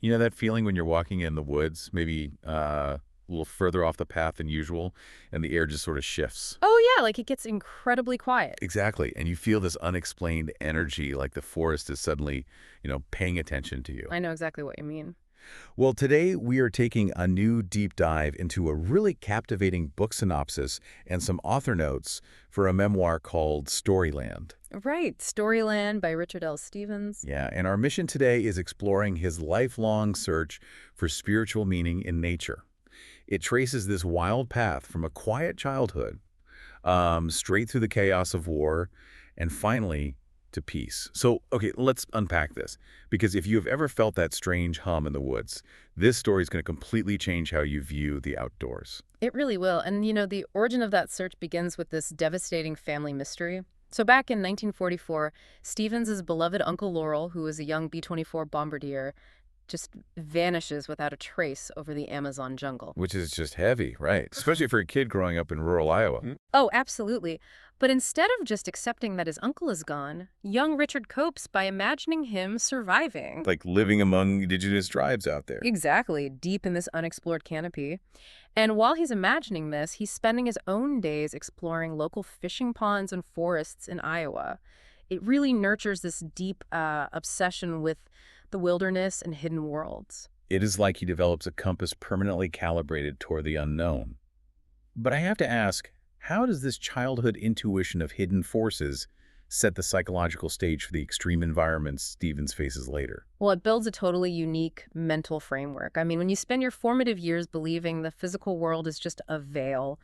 You know that feeling when you're walking in the woods, maybe a little further off the path than usual, and the air just sort of shifts? Oh, yeah, like it gets incredibly quiet. Exactly. And you feel this unexplained energy, like the forest is suddenly, paying attention to you. I know exactly what you mean. Well, today we are taking a new deep dive into a really captivating book synopsis and some author notes for a memoir called Storyland. Right, Storyland by Richard L. Stevens. Yeah, and our mission today is exploring his lifelong search for spiritual meaning in nature. It traces this wild path from a quiet childhood, straight through the chaos of war, and finally to peace. So, okay, let's unpack this. Because if you have ever felt that strange hum in the woods, this story is going to completely change how you view the outdoors. It really will. And, the origin of that search begins with this devastating family mystery. So back in 1944, Stevens's beloved Uncle Laurel, who was a young B-24 bombardier, just vanishes without a trace over the Amazon jungle. Which is just heavy, right? Especially for a kid growing up in rural Iowa. Oh, absolutely. But instead of just accepting that his uncle is gone, young Richard copes by imagining him surviving. Like living among indigenous tribes out there. Exactly, deep in this unexplored canopy. And while he's imagining this, he's spending his own days exploring local fishing ponds and forests in Iowa. It really nurtures this deep obsession with the wilderness and hidden worlds. It is like he develops a compass permanently calibrated toward the unknown. But I have to ask, how does this childhood intuition of hidden forces set the psychological stage for the extreme environments Stevens faces later? Well, it builds a totally unique mental framework. I mean, when you spend your formative years believing the physical world is just a veil,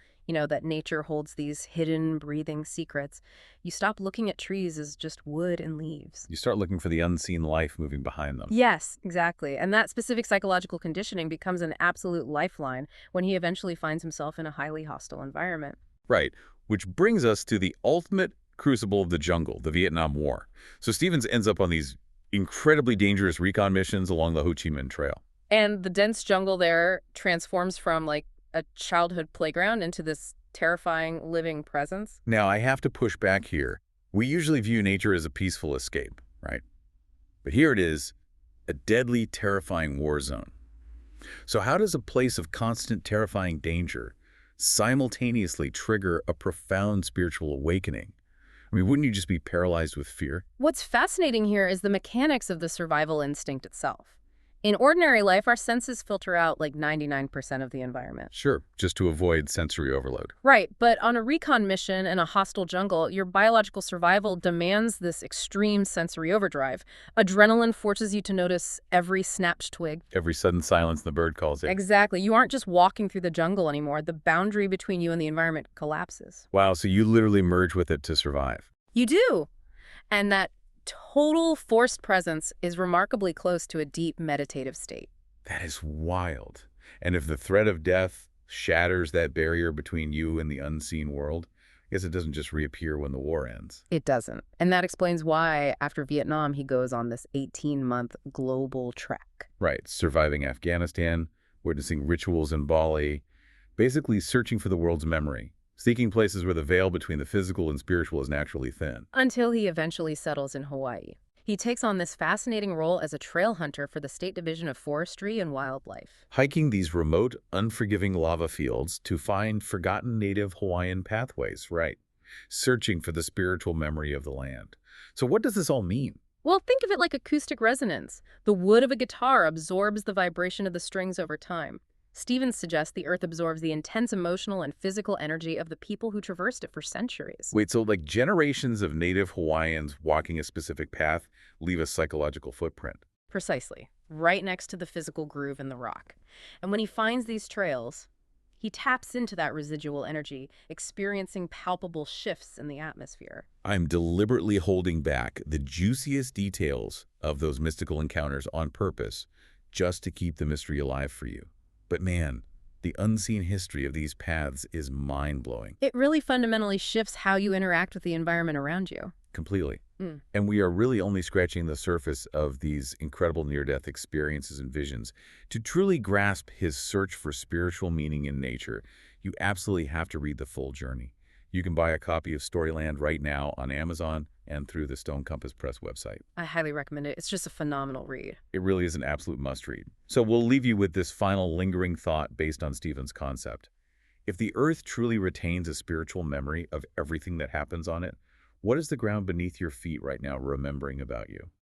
that nature holds these hidden, breathing secrets, you stop looking at trees as just wood and leaves. You start looking for the unseen life moving behind them. Yes, exactly. And that specific psychological conditioning becomes an absolute lifeline when he eventually finds himself in a highly hostile environment. Right, which brings us to the ultimate crucible of the jungle, the Vietnam War. So Stevens ends up on these incredibly dangerous recon missions along the Ho Chi Minh Trail. And the dense jungle there transforms from like a childhood playground into this terrifying living presence. Now, I have to push back here. We usually view nature as a peaceful escape, right? But here it is, a deadly, terrifying war zone. So how does a place of constant, terrifying danger simultaneously trigger a profound spiritual awakening? I mean, wouldn't you just be paralyzed with fear? What's fascinating here is the mechanics of the survival instinct itself. In ordinary life, our senses filter out like 99% of the environment. Sure, just to avoid sensory overload. Right, but on a recon mission in a hostile jungle, your biological survival demands this extreme sensory overdrive. Adrenaline forces you to notice every snapped twig. Every sudden silence the bird calls it. Exactly. You aren't just walking through the jungle anymore. The boundary between you and the environment collapses. Wow, so you literally merge with it to survive. You do. And that total forced presence is remarkably close to a deep meditative state. That is wild. And if the threat of death shatters that barrier between you and the unseen world, I guess it doesn't just reappear when the war ends. It doesn't. And that explains why, after Vietnam, he goes on this 18-month global trek. Right, surviving Afghanistan, witnessing rituals in Bali, basically searching for the world's memory, seeking places where the veil between the physical and spiritual is naturally thin. Until he eventually settles in Hawaii. He takes on this fascinating role as a trail hunter for the State Division of Forestry and Wildlife. Hiking these remote, unforgiving lava fields to find forgotten native Hawaiian pathways, right. Searching for the spiritual memory of the land. So what does this all mean? Well, think of it like acoustic resonance. The wood of a guitar absorbs the vibration of the strings over time. Stevens suggests the Earth absorbs the intense emotional and physical energy of the people who traversed it for centuries. Wait, so like generations of native Hawaiians walking a specific path leave a psychological footprint? Precisely. Right next to the physical groove in the rock. And when he finds these trails, he taps into that residual energy, experiencing palpable shifts in the atmosphere. I'm deliberately holding back the juiciest details of those mystical encounters on purpose, just to keep the mystery alive for you. But man, the unseen history of these paths is mind-blowing. It really fundamentally shifts how you interact with the environment around you. Completely. And we are really only scratching the surface of these incredible near-death experiences and visions. To truly grasp his search for spiritual meaning in nature, you absolutely have to read the full journey. You can buy a copy of Storyland right now on Amazon and through the Stone Compass Press website. I highly recommend it. It's just a phenomenal read. It really is an absolute must-read. So we'll leave you with this final lingering thought based on Stephen's concept. If the Earth truly retains a spiritual memory of everything that happens on it, what is the ground beneath your feet right now remembering about you?